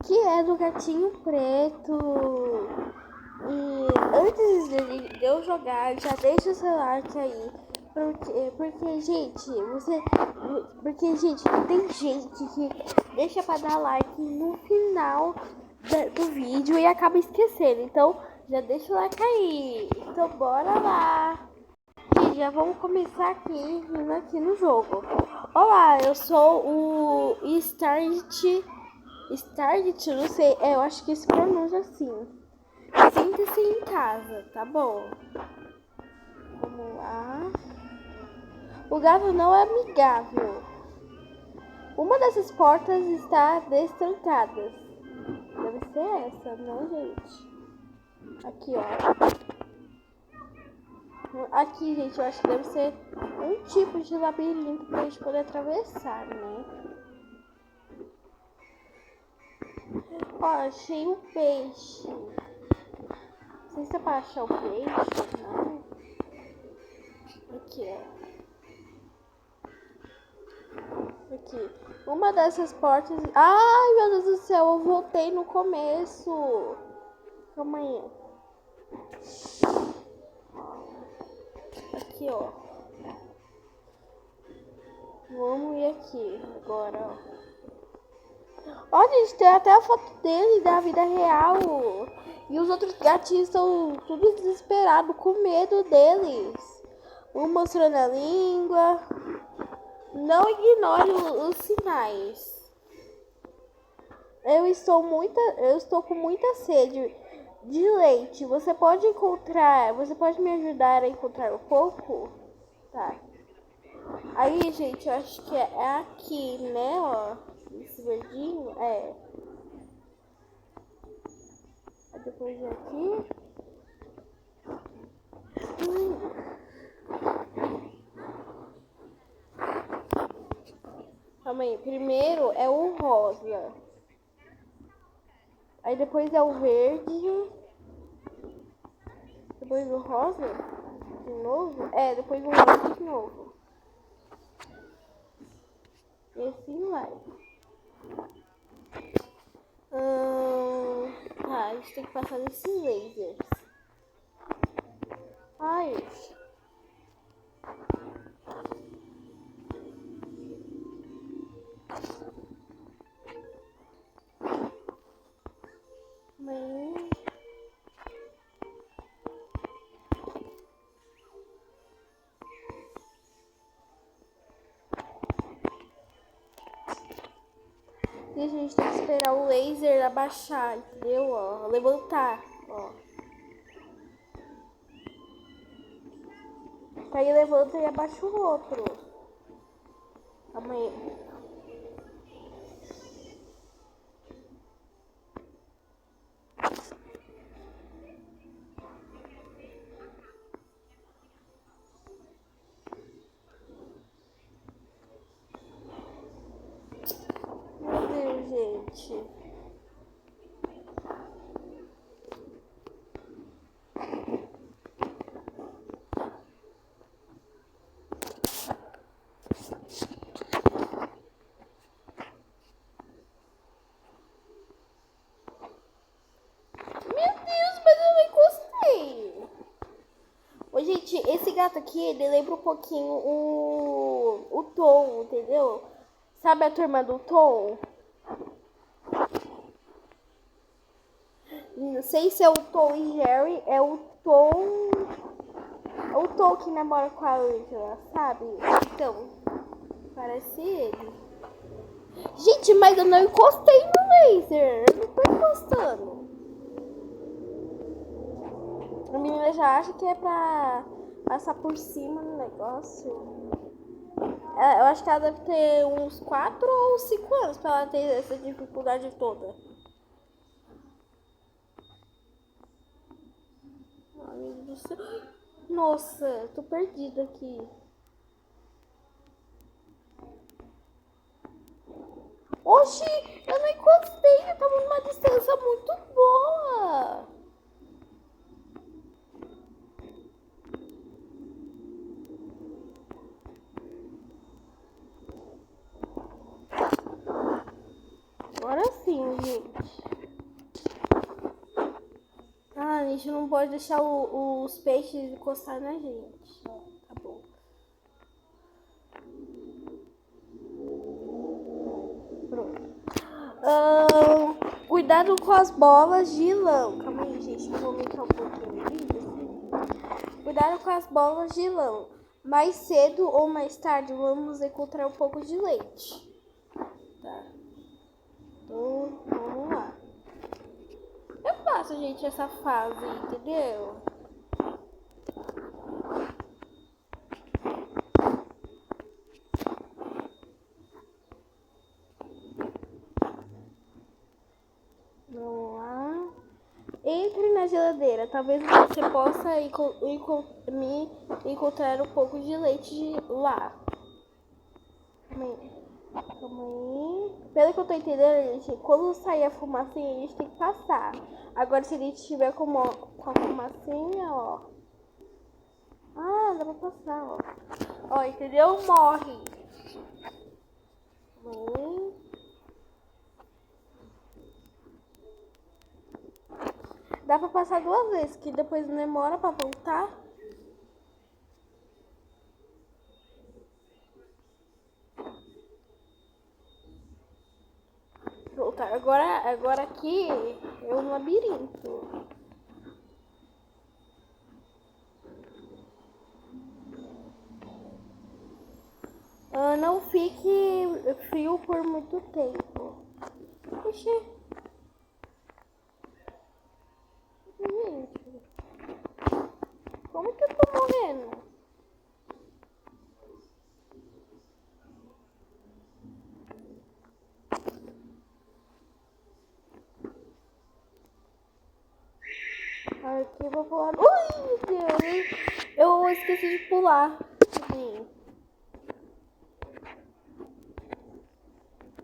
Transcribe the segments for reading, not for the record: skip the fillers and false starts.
que é do gatinho preto. E antes de eu jogar, já deixa o seu like aí. Porque, gente, tem gente que deixa pra dar like no final do vídeo e acaba esquecendo. Então, já deixa o like aí. Então, bora lá. E já vamos começar aqui no jogo. Olá, eu sou o Start, não sei, eu acho que se pronuncia assim. Sinta-se em casa, tá bom? Vamos lá. O gato não é amigável. Uma dessas portas está destrancada. Deve ser essa, né, gente? Aqui, ó. Aqui, gente, eu acho que deve ser um tipo de labirinto pra gente poder atravessar, né? Ó, achei um peixe. Não sei se é pra achar o peixe, não. Aqui, ó. Aqui. Uma dessas portas... Ai, meu Deus do céu, eu voltei no começo. Calma aí. Aqui, ó. Vamos ir aqui agora, ó. Ó, gente, tem até a foto dele da vida real. E os outros gatinhos estão tudo desesperados, com medo deles. Um mostrando a língua. Não ignore os sinais. Eu estou com muita sede de leite. Você pode me ajudar a encontrar um pouco? Tá. Aí, gente, eu acho que é aqui, né, ó. Esse verdinho, é. Aí depois é aqui. Calma aí. Primeiro é o rosa. Aí depois é o verde. Depois o rosa. De novo. É, depois o rosa de novo. E assim vai. Tá, a gente tem que passar nesses lasers. Ai. Mãe. E a gente tem que esperar o laser abaixar, entendeu? Ó, levantar, ó. Aí levanta e abaixa o outro. Calma aí. Meu Deus, gente. Meu Deus, mas eu não encostei. Ô, gente, esse gato aqui, ele lembra um pouquinho o Tom, entendeu? Sabe a turma do Tom? Não sei se é o Tom e Jerry, é o Tom... É o Tom que namora com a Angela, sabe? Então, parece ele. Gente, mas eu não encostei no laser. Eu não tô encostando. A menina já acha que é pra passar por cima do negócio. Eu acho que ela deve ter uns 4 ou 5 anos pra ela ter essa dificuldade toda. Ai, meu Deus do céu. Nossa, tô perdida aqui. Oxi, eu não encostei, eu tava numa distância muito boa. Agora sim, gente. Ah, a gente não pode deixar os peixes encostar na gente. Tá bom. Pronto. Cuidado com as bolas de lã. Calma aí, gente. Eu vou aumentar um pouquinho o vídeo, assim. Cuidado com as bolas de lã. Mais cedo ou mais tarde vamos encontrar um pouco de leite. Tá. Então, vamos lá. Eu faço, gente, essa fase, entendeu? Vamos lá. Entre na geladeira. Talvez você possa me encontrar um pouco de leite lá. Calma aí. Pelo que eu tô entendendo, gente, quando sair a fumacinha, a gente tem que passar. Agora, se ele estiver com a fumacinha, ó. Ah, dá pra passar, ó. Ó, entendeu? Morre. Dá pra passar 2 vezes, que depois não demora pra voltar. Voltar. Agora aqui é um labirinto. Não fique frio por muito tempo. Oxi. Gente. Como que eu tô morrendo? Aqui eu vou pular. Ui, meu Deus. Eu esqueci de pular.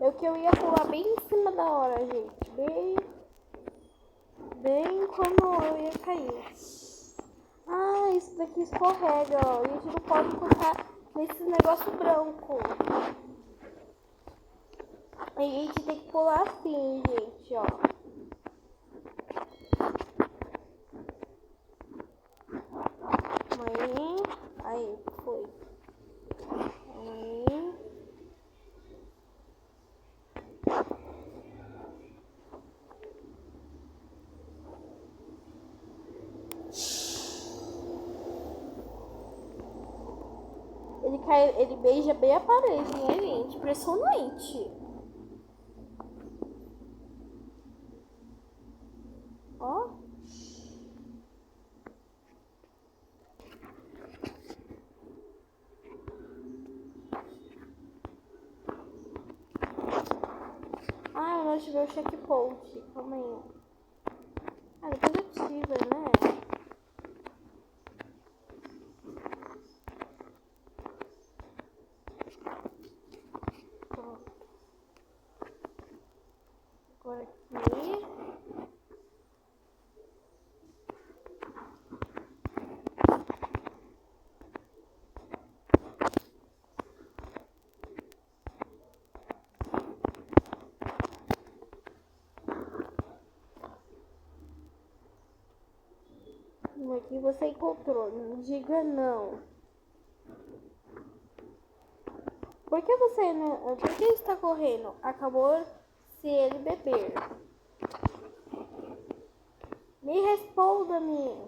Eu que eu ia pular bem em cima da hora, gente. Bem como eu ia cair. Ah, isso daqui escorrega, ó. E a gente não pode encostar nesse negócio branco. Aí a gente tem que pular assim, gente, ó. Aí, foi. Aí. Ele beija bem a parede, né, gente? Impressionante. Ó. Ah, nós tivemos o checkpoint. Calma aí. Ah, depois ativa, né? Agora aqui. Aqui você encontrou. Não diga não. Por que você não... Por que está correndo? Acabou se ele beber. Me responda-me.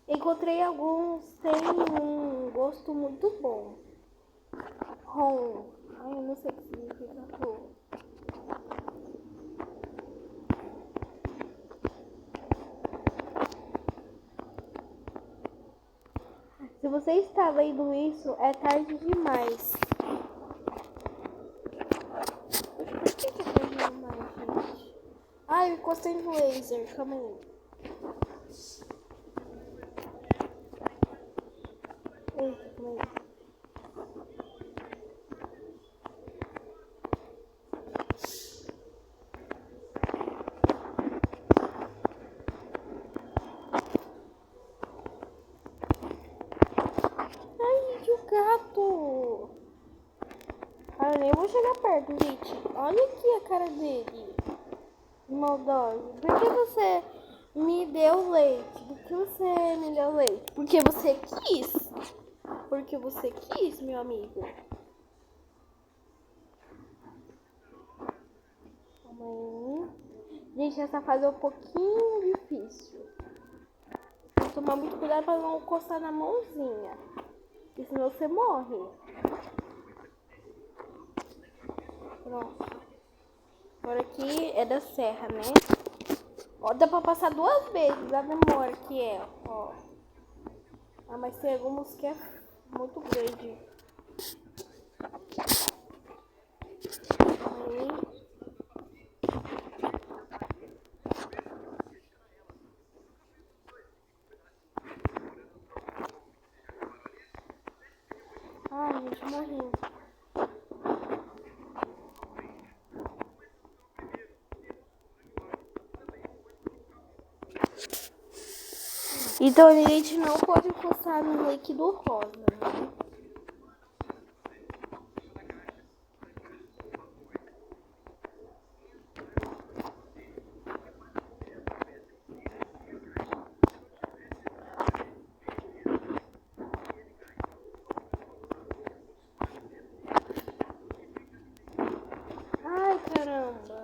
Encontrei alguns sem um gosto muito bom. Rom. Ai, eu não sei o que significa rom. Se você está lendo isso, é tarde demais. Por que é tarde demais, gente? Ai, eu encostei no laser. Calma aí. Eita, calma aí. chegar perto, gente. Olha aqui a cara dele. Maldoso. Por que você me deu leite? Por que você me deu leite? Porque você quis. Porque você quis, meu amigo. Gente, essa fase é um pouquinho difícil. Tem que tomar muito cuidado para não encostar na mãozinha. Porque senão você morre. Pronto. Agora aqui é da serra, né? Ó, dá pra passar 2 vezes a demora que é, ó. Ah, mas tem algumas que é muito grande. Aí. Ai, gente, morri. Então a gente não pode encostar no líquido rosa, né? Ai, caramba.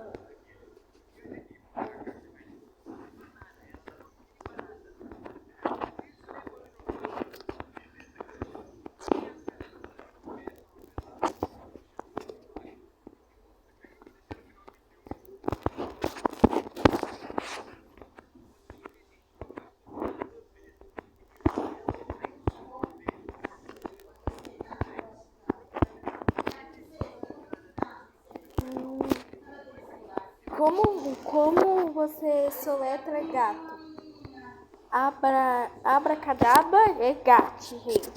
Como você soletra gato? Abracadabra é gato, gente.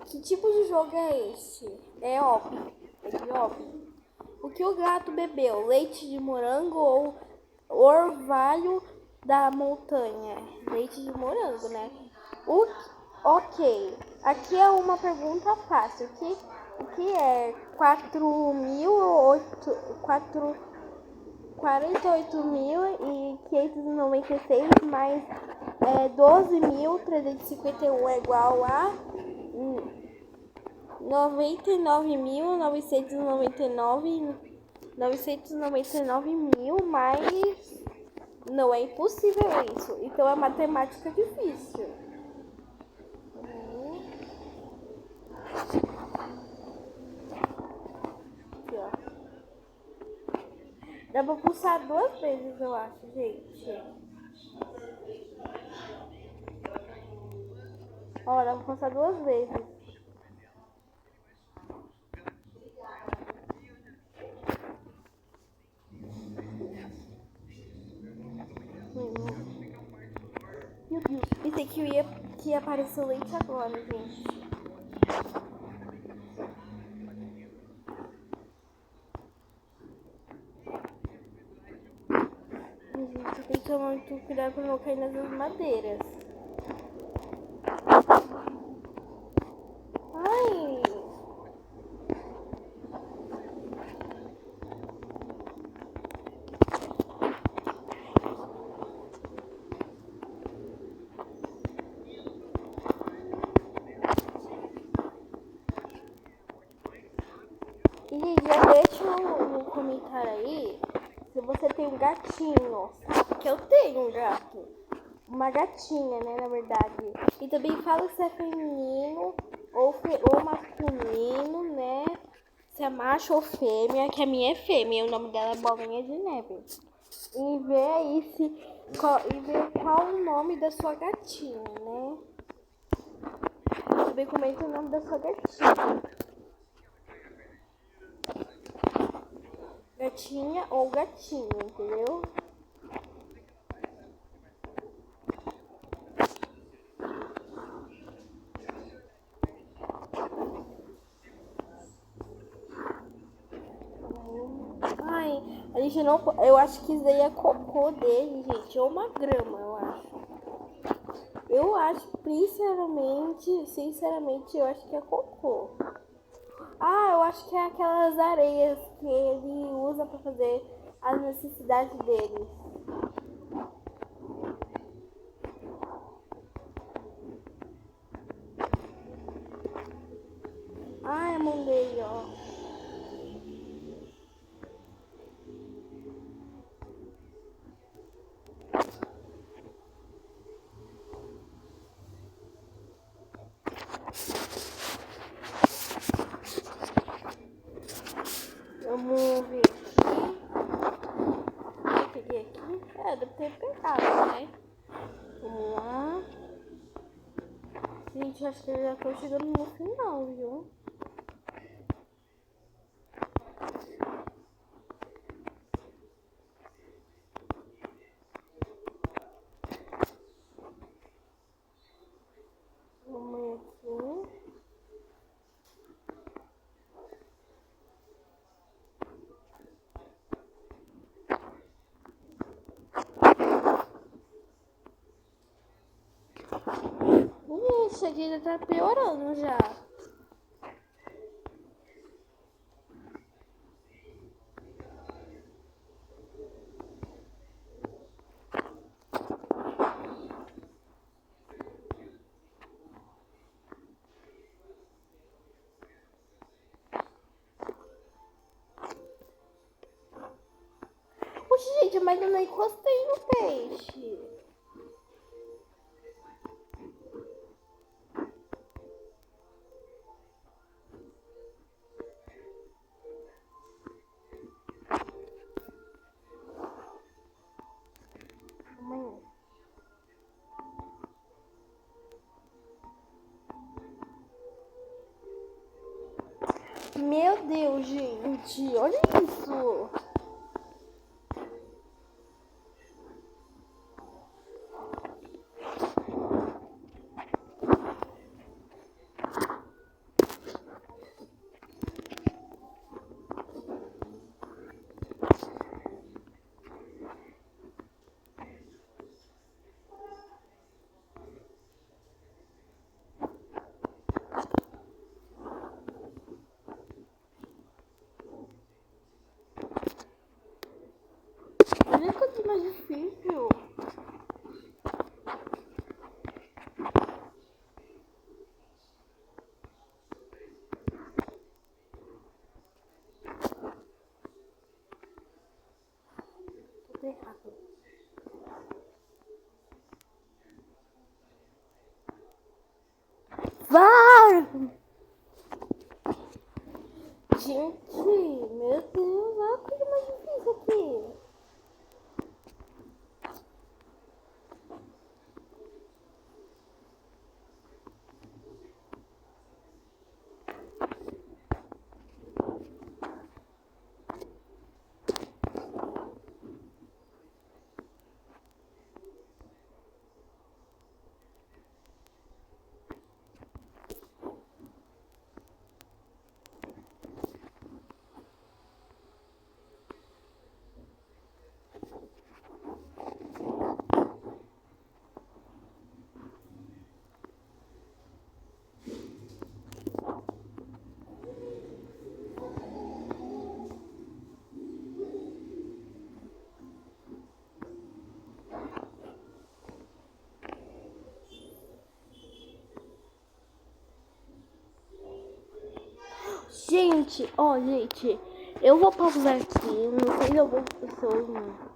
Que tipo de jogo é esse? É óbvio. É de óbvio. O que o gato bebeu? Leite de morango ou orvalho da montanha? Leite de morango, né? Ok. Aqui é uma pergunta fácil. O que é 48.596 mais 12.351 é igual a 99.999 mais... Não, é impossível isso. Então é matemática difícil. Aqui, ó. Dá pra pulsar 2 vezes, eu acho, gente. Ó, dá pra pulsar 2 vezes. Meu Deus, pensei que ia aparecer o leite agora, gente. Gente, tem que tomar muito cuidado pra não cair nas madeiras. Ai! E já deixa no comentário aí se você tem um gatinho, sabe? Que eu tenho um gato. Uma gatinha, né, na verdade. E também fala se é feminino ou masculino, né? Se é macho ou fêmea, que a minha é fêmea. O nome dela é Bolinha de Neve. E vê aí e vê qual o nome da sua gatinha, né? Também comenta o nome da sua gatinha. Gatinha ou gatinho, entendeu? Ai, a gente não... Eu acho que isso daí é cocô dele, gente. Ou uma grama, eu acho. Eu acho, sinceramente, eu acho que é cocô. Ah, eu acho que é aquelas areias que ele usa pra fazer as necessidades dele. Ah, eu mandei, ó. Vamos ver aqui. Eu peguei aqui. É, deve ter pegado, né? Vamos lá. Gente, acho que eu já tô chegando no final, viu? Vamos aqui. Ixi, aqui já tá piorando já. Poxa, gente, mas eu não encostei no peixe. Meu Deus, gente, olha isso. Olha que coisa mais difícil. Tudo errado. Vai! Gente, meu Deus, olha a coisa mais difícil aqui. Gente, ó, gente, eu vou pausar aqui, não sei se eu vou pessoas, não.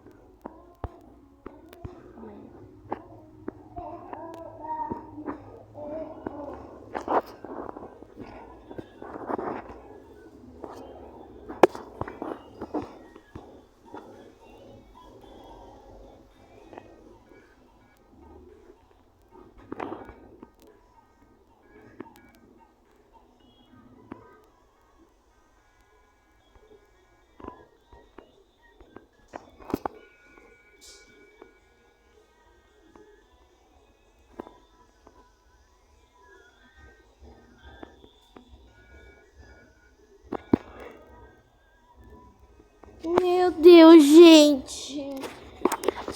Meu Deus, gente.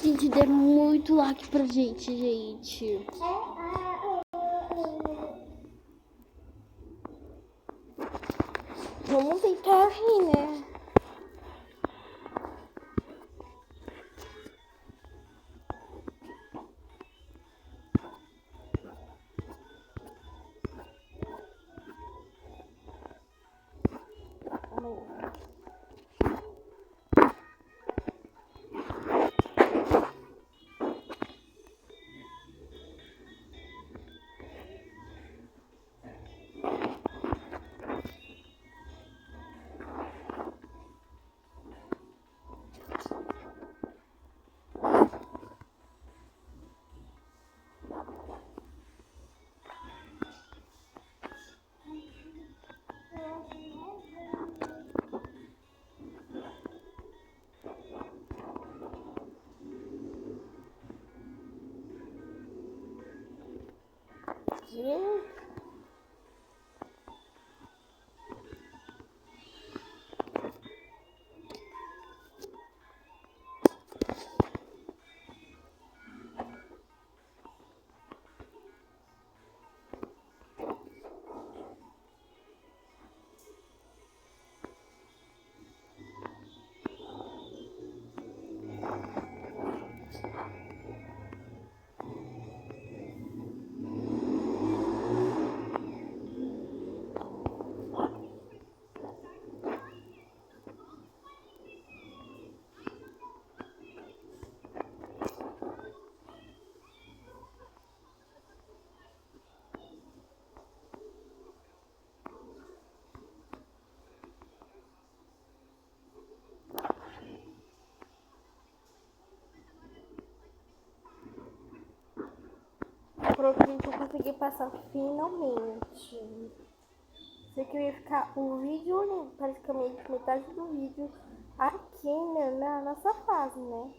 Gente, deu muito like pra gente, gente. Vamos tentar rir, né? Gente. Pronto, gente, eu consegui passar finalmente. Sei que eu ia ficar o vídeo, né, praticamente metade do vídeo aqui, né, na nossa fase, né?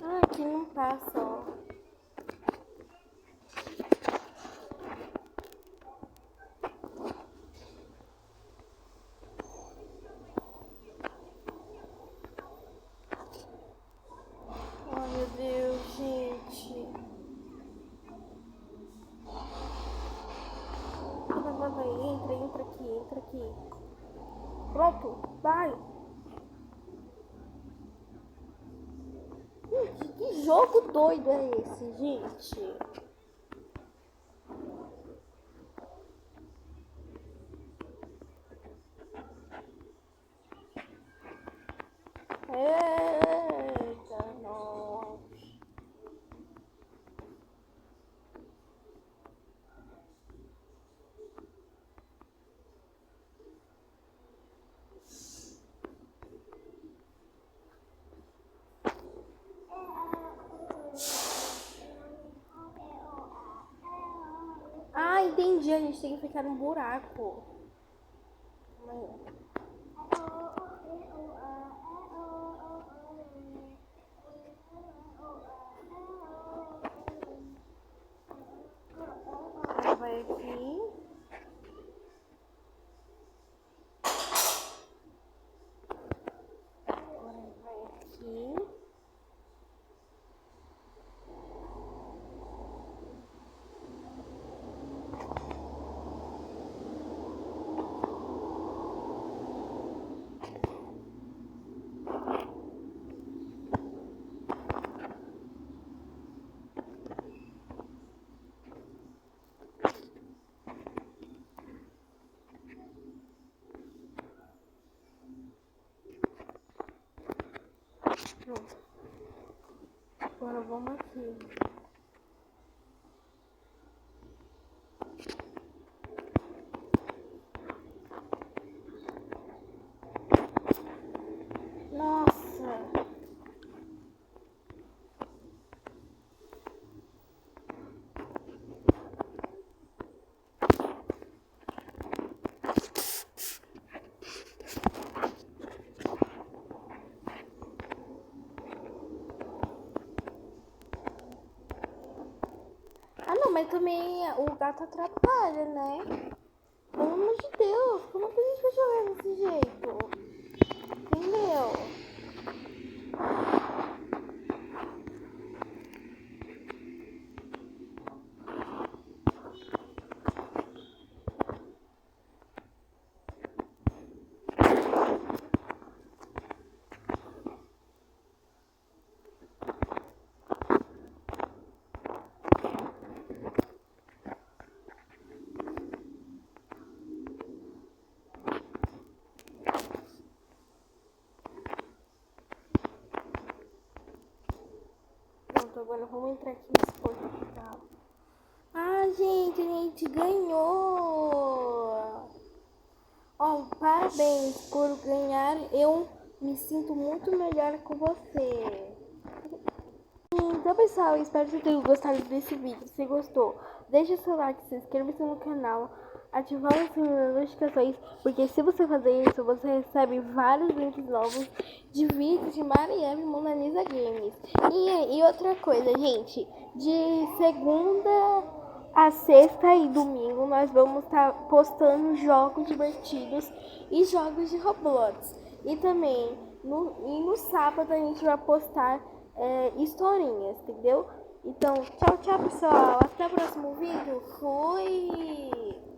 Ah, aqui não passa, ó. Ai, meu Deus, gente. Vai, entra aqui. Pronto, vai. Gente, que jogo doido é esse, gente? Eita, nossa. Ah, entendi. A gente tem que ficar no buraco. Vai aqui. Agora vai aqui. Pronto. Agora vamos aqui. Nossa. Ah, não, mas também o gato atrapalha, né? Pelo amor de Deus, como que a gente vai jogar desse jeito? Tem meu. Pronto, agora vamos entrar aqui nesse portal. Ah, gente, a gente ganhou! Ó, parabéns por ganhar. Eu me sinto muito melhor com você. Então, pessoal, espero que vocês tenham gostado desse vídeo. Se gostou, deixa seu like, se inscreva no canal, ativar o sininho das notificações, porque se você fazer isso, você recebe vários links novos de vídeos de Mariana e Mona Lisa Games. E outra coisa, gente, de segunda a sexta e domingo nós vamos estar postando jogos divertidos e jogos de Roblox. E também no sábado a gente vai postar historinhas, entendeu? Então, tchau, tchau, pessoal. Até o próximo vídeo. Fui!